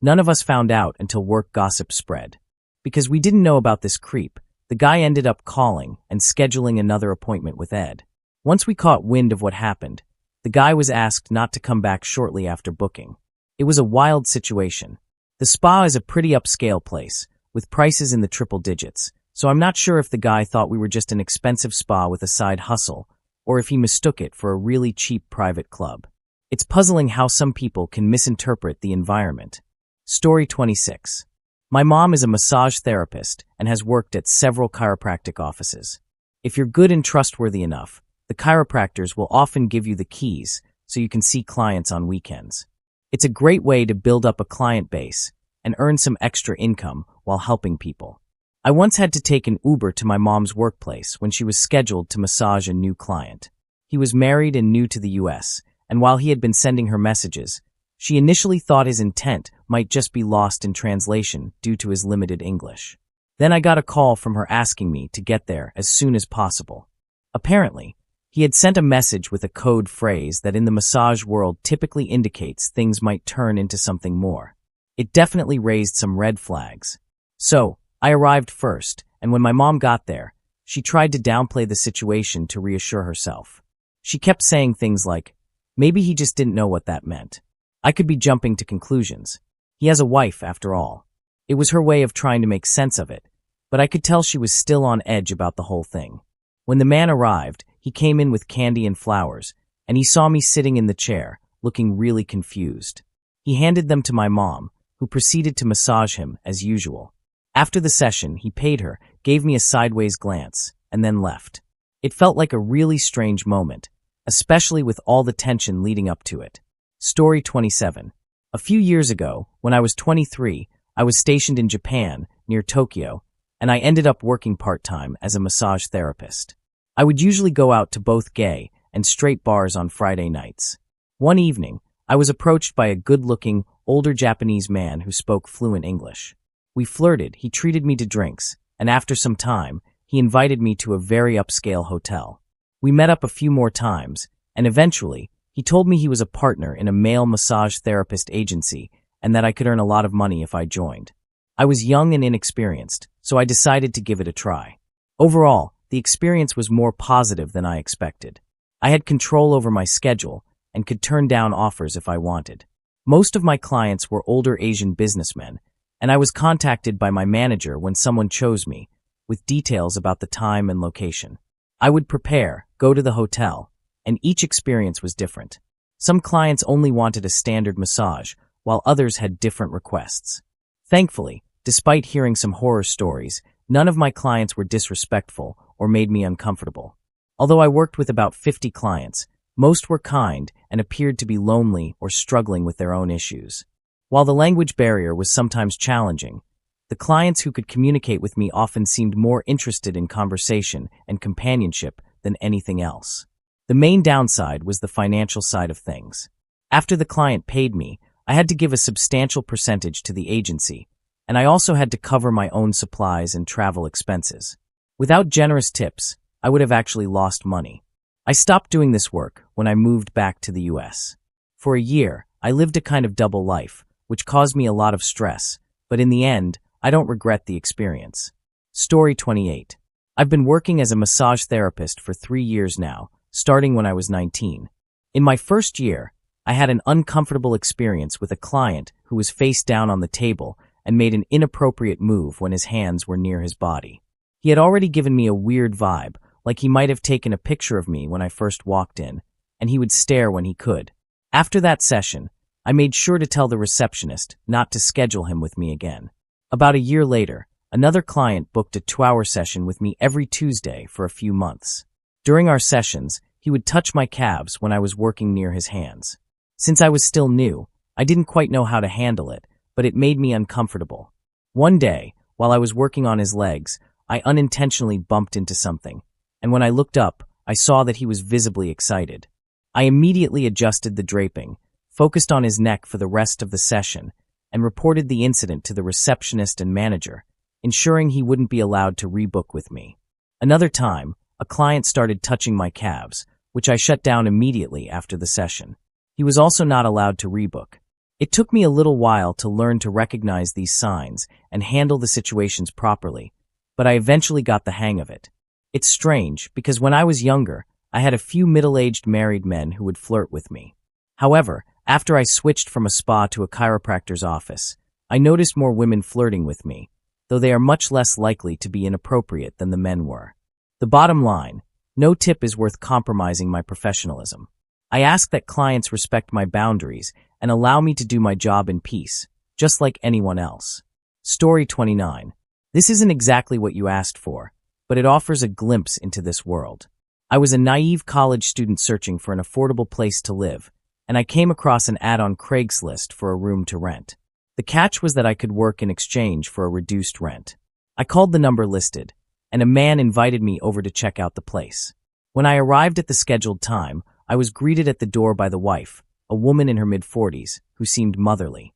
None of us found out until work gossip spread. Because we didn't know about this creep, the guy ended up calling and scheduling another appointment with Ed. Once we caught wind of what happened, the guy was asked not to come back shortly after booking. It was a wild situation. The spa is a pretty upscale place, with prices in the triple digits, so I'm not sure if the guy thought we were just an expensive spa with a side hustle, or if he mistook it for a really cheap private club. It's puzzling how some people can misinterpret the environment. Story 26. My mom is a massage therapist and has worked at several chiropractic offices. If you're good and trustworthy enough, the chiropractors will often give you the keys so you can see clients on weekends. It's a great way to build up a client base and earn some extra income while helping people. I once had to take an Uber to my mom's workplace when she was scheduled to massage a new client. He was married and new to the US, and while he had been sending her messages, she initially thought his intent might just be lost in translation due to his limited English. Then I got a call from her asking me to get there as soon as possible. Apparently, he had sent a message with a code phrase that in the massage world typically indicates things might turn into something more. It definitely raised some red flags. So, I arrived first, and when my mom got there, she tried to downplay the situation to reassure herself. She kept saying things like, "Maybe he just didn't know what that meant." I could be jumping to conclusions. He has a wife, after all. It was her way of trying to make sense of it, but I could tell she was still on edge about the whole thing. When the man arrived, he came in with candy and flowers, and he saw me sitting in the chair, looking really confused. He handed them to my mom, who proceeded to massage him as usual. After the session, he paid her, gave me a sideways glance, and then left. It felt like a really strange moment, especially with all the tension leading up to it. Story 27. A few years ago, when I was 23, I was stationed in Japan, near Tokyo, and I ended up working part-time as a massage therapist. I would usually go out to both gay and straight bars on Friday nights. One evening, I was approached by a good-looking, older Japanese man who spoke fluent English. We flirted, he treated me to drinks, and after some time, he invited me to a very upscale hotel. We met up a few more times, and eventually, he told me he was a partner in a male massage therapist agency and that I could earn a lot of money if I joined. I was young and inexperienced, so I decided to give it a try. Overall, the experience was more positive than I expected. I had control over my schedule and could turn down offers if I wanted. Most of my clients were older Asian businessmen, and I was contacted by my manager when someone chose me, with details about the time and location. I would prepare, go to the hotel, and each experience was different. Some clients only wanted a standard massage, while others had different requests. Thankfully, despite hearing some horror stories, none of my clients were disrespectful or made me uncomfortable. Although I worked with about 50 clients, most were kind and appeared to be lonely or struggling with their own issues. While the language barrier was sometimes challenging, the clients who could communicate with me often seemed more interested in conversation and companionship than anything else. The main downside was the financial side of things. After the client paid me, I had to give a substantial percentage to the agency, and I also had to cover my own supplies and travel expenses. Without generous tips, I would have actually lost money. I stopped doing this work when I moved back to the US. For a year, I lived a kind of double life, which caused me a lot of stress, but in the end, I don't regret the experience. Story 28. I've been working as a massage therapist for 3 years now, starting when I was 19. In my first year, I had an uncomfortable experience with a client who was face down on the table and made an inappropriate move when his hands were near his body. He had already given me a weird vibe, like he might have taken a picture of me when I first walked in, and he would stare when he could. After that session, I made sure to tell the receptionist not to schedule him with me again. About a year later, another client booked a 2-hour session with me every Tuesday for a few months. During our sessions, he would touch my calves when I was working near his hands. Since I was still new, I didn't quite know how to handle it, but it made me uncomfortable. One day, while I was working on his legs, I unintentionally bumped into something, and when I looked up, I saw that he was visibly excited. I immediately adjusted the draping, focused on his neck for the rest of the session, and reported the incident to the receptionist and manager, ensuring he wouldn't be allowed to rebook with me. Another time, a client started touching my calves, which I shut down immediately after the session. He was also not allowed to rebook. It took me a little while to learn to recognize these signs and handle the situations properly, but I eventually got the hang of it. It's strange because when I was younger, I had a few middle-aged married men who would flirt with me. However, after I switched from a spa to a chiropractor's office, I noticed more women flirting with me, though they are much less likely to be inappropriate than the men were. The bottom line, no tip is worth compromising my professionalism. I ask that clients respect my boundaries and allow me to do my job in peace, just like anyone else. Story 29. This isn't exactly what you asked for, but it offers a glimpse into this world. I was a naive college student searching for an affordable place to live, and I came across an ad on Craigslist for a room to rent. The catch was that I could work in exchange for a reduced rent. I called the number listed, and a man invited me over to check out the place. When I arrived at the scheduled time, I was greeted at the door by the wife, a woman in her mid-40s, who seemed motherly.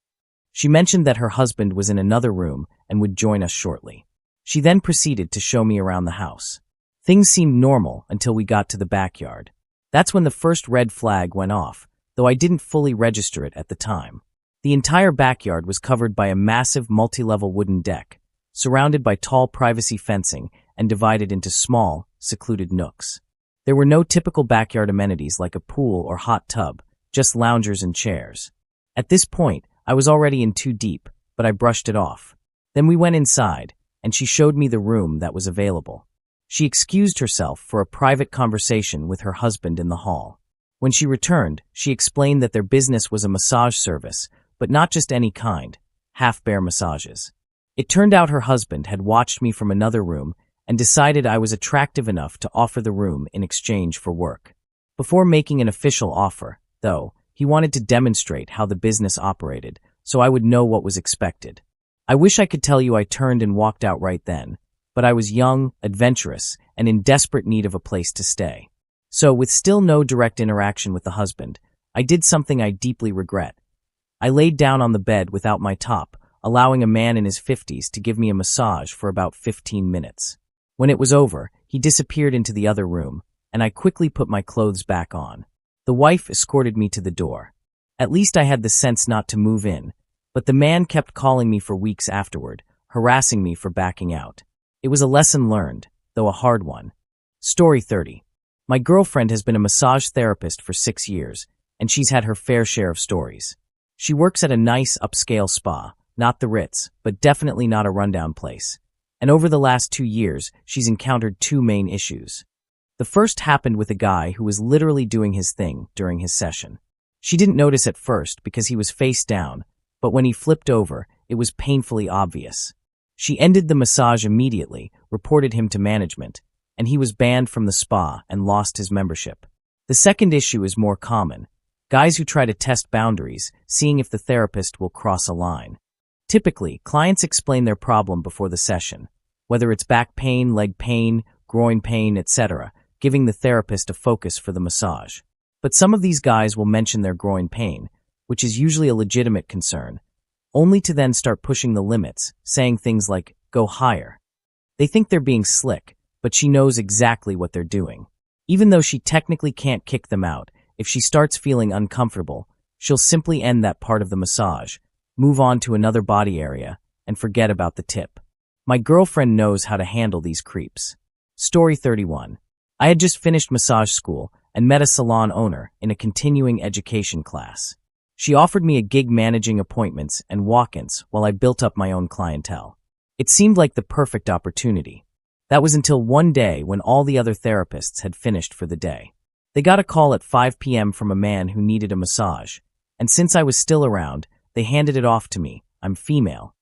She mentioned that her husband was in another room and would join us shortly. She then proceeded to show me around the house. Things seemed normal until we got to the backyard. That's when the first red flag went off, though I didn't fully register it at the time. The entire backyard was covered by a massive multi-level wooden deck, surrounded by tall privacy fencing and divided into small, secluded nooks. There were no typical backyard amenities like a pool or hot tub, just loungers and chairs. At this point, I was already in too deep, but I brushed it off. Then we went inside, and she showed me the room that was available. She excused herself for a private conversation with her husband in the hall. When she returned, she explained that their business was a massage service, but not just any kind, half-bear massages. It turned out her husband had watched me from another room and decided I was attractive enough to offer the room in exchange for work. Before making an official offer, though, he wanted to demonstrate how the business operated, so I would know what was expected. I wish I could tell you I turned and walked out right then, but I was young, adventurous, and in desperate need of a place to stay. So, with still no direct interaction with the husband, I did something I deeply regret. I laid down on the bed without my top, allowing a man in his 50s to give me a massage for about 15 minutes. When it was over, he disappeared into the other room, and I quickly put my clothes back on. The wife escorted me to the door. At least I had the sense not to move in, but the man kept calling me for weeks afterward, harassing me for backing out. It was a lesson learned, though a hard one. Story 30. My girlfriend has been a massage therapist for 6 years, and she's had her fair share of stories. She works at a nice upscale spa, not the Ritz, but definitely not a rundown place. And over the last 2 years, she's encountered 2 main issues. The first happened with a guy who was literally doing his thing during his session. She didn't notice at first because he was face down, but when he flipped over, it was painfully obvious. She ended the massage immediately, reported him to management, and he was banned from the spa and lost his membership. The second issue is more common: guys who try to test boundaries, seeing if the therapist will cross a line. Typically, clients explain their problem before the session, whether it's back pain, leg pain, groin pain, etc., giving the therapist a focus for the massage. But some of these guys will mention their groin pain, which is usually a legitimate concern, only to then start pushing the limits, saying things like, "Go higher." They think they're being slick, but she knows exactly what they're doing. Even though she technically can't kick them out, if she starts feeling uncomfortable, she'll simply end that part of the massage, move on to another body area, and forget about the tip. My girlfriend knows how to handle these creeps. Story 31. I had just finished massage school and met a salon owner in a continuing education class. She offered me a gig managing appointments and walk-ins while I built up my own clientele. It seemed like the perfect opportunity. That was until one day when all the other therapists had finished for the day. They got a call at 5 p.m. from a man who needed a massage, and since I was still around, they handed it off to me. I'm female.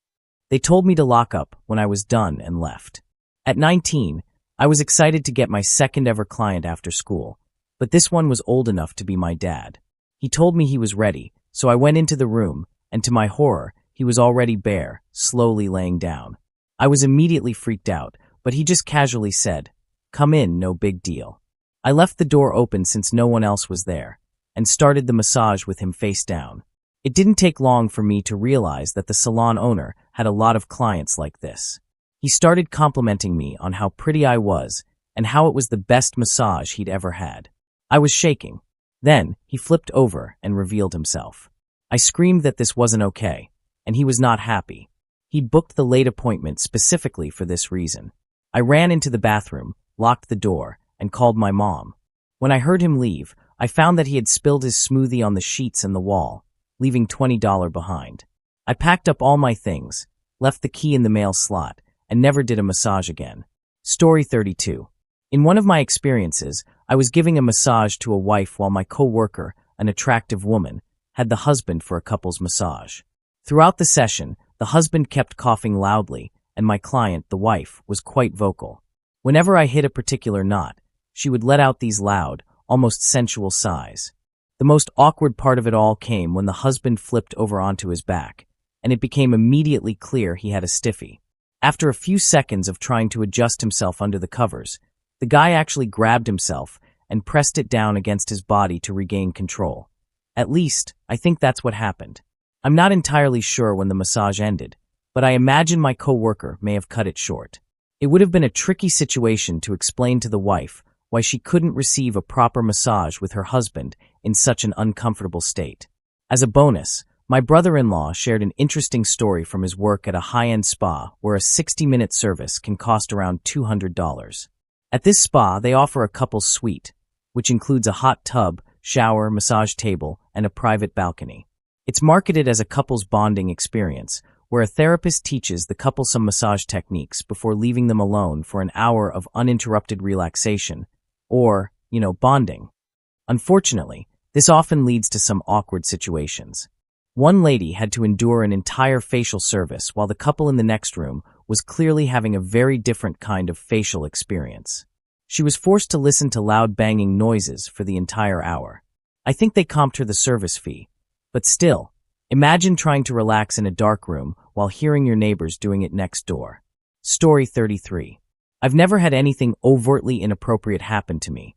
They told me to lock up when I was done and left. At 19, I was excited to get my second ever client after school, but this one was old enough to be my dad. He told me he was ready, so I went into the room, and to my horror, he was already bare, slowly laying down. I was immediately freaked out, but he just casually said, "Come in, no big deal." I left the door open since no one else was there, and started the massage with him face down. It didn't take long for me to realize that the salon owner had a lot of clients like this. He started complimenting me on how pretty I was and how it was the best massage he'd ever had. I was shaking. Then, he flipped over and revealed himself. I screamed that this wasn't okay, and he was not happy. He'd booked the late appointment specifically for this reason. I ran into the bathroom, locked the door, and called my mom. When I heard him leave, I found that he had spilled his smoothie on the sheets and the wall, leaving $20 behind. I packed up all my things, left the key in the mail slot, and never did a massage again. Story 32. In one of my experiences, I was giving a massage to a wife while my co-worker, an attractive woman, had the husband for a couple's massage. Throughout the session, the husband kept coughing loudly, and my client, the wife, was quite vocal. Whenever I hit a particular knot, she would let out these loud, almost sensual sighs. The most awkward part of it all came when the husband flipped over onto his back, and it became immediately clear he had a stiffy. After a few seconds of trying to adjust himself under the covers, the guy actually grabbed himself and pressed it down against his body to regain control. At least, I think that's what happened. I'm not entirely sure when the massage ended, but I imagine my co-worker may have cut it short. It would have been a tricky situation to explain to the wife why she couldn't receive a proper massage with her husband in such an uncomfortable state. As a bonus, my brother-in-law shared an interesting story from his work at a high-end spa where a 60-minute service can cost around $200. At this spa, they offer a couple's suite, which includes a hot tub, shower, massage table, and a private balcony. It's marketed as a couple's bonding experience, where a therapist teaches the couple some massage techniques before leaving them alone for an hour of uninterrupted relaxation, or, bonding. Unfortunately, this often leads to some awkward situations. One lady had to endure an entire facial service while the couple in the next room was clearly having a very different kind of facial experience. She was forced to listen to loud banging noises for the entire hour. I think they comped her the service fee, but still, imagine trying to relax in a dark room while hearing your neighbors doing it next door. Story 33. I've never had anything overtly inappropriate happen to me,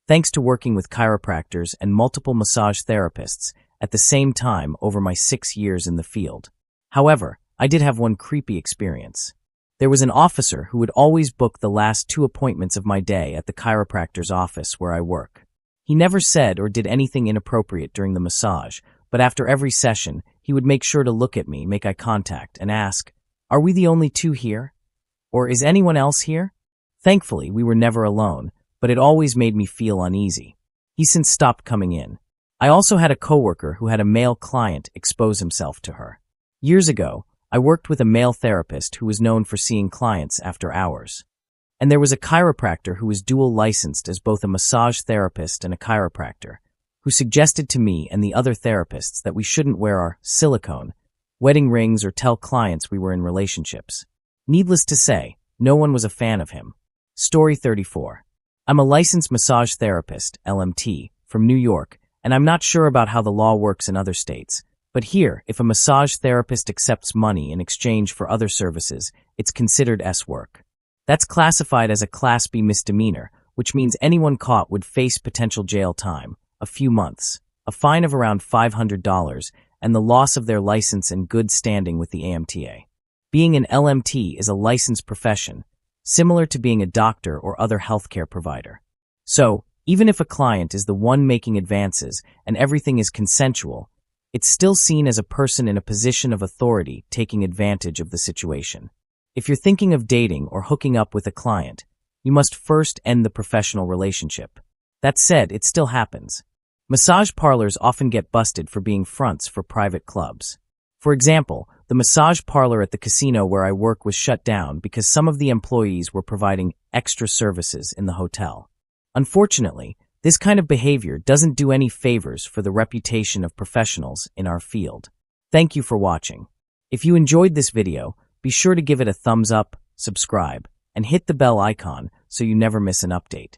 thanks to working with chiropractors and multiple massage therapists at the same time over my 6 years in the field. However, I did have one creepy experience. There was an officer who would always book the last 2 appointments of my day at the chiropractor's office where I work. He never said or did anything inappropriate during the massage, but after every session, he would make sure to look at me, make eye contact, and ask, "Are we the only 2 here? Or is anyone else here?" Thankfully, we were never alone, but it always made me feel uneasy. He's since stopped coming in. I also had a coworker who had a male client expose himself to her. Years ago, I worked with a male therapist who was known for seeing clients after hours. And there was a chiropractor who was dual licensed as both a massage therapist and a chiropractor, who suggested to me and the other therapists that we shouldn't wear our silicone, wedding rings, or tell clients we were in relationships. Needless to say, no one was a fan of him. Story 34. I'm a licensed massage therapist, LMT, from New York, and I'm not sure about how the law works in other states. But here, if a massage therapist accepts money in exchange for other services, it's considered S-work. That's classified as a Class B misdemeanor, which means anyone caught would face potential jail time, a few months, a fine of around $500, and the loss of their license and good standing with the AMTA. Being an LMT is a licensed profession, similar to being a doctor or other healthcare provider. So, even if a client is the one making advances and everything is consensual, it's still seen as a person in a position of authority taking advantage of the situation. If you're thinking of dating or hooking up with a client, you must first end the professional relationship. That said, it still happens. Massage parlors often get busted for being fronts for private clubs. For example, the massage parlor at the casino where I work was shut down because some of the employees were providing extra services in the hotel. Unfortunately, this kind of behavior doesn't do any favors for the reputation of professionals in our field. Thank you for watching. If you enjoyed this video, be sure to give it a thumbs up, subscribe, and hit the bell icon so you never miss an update.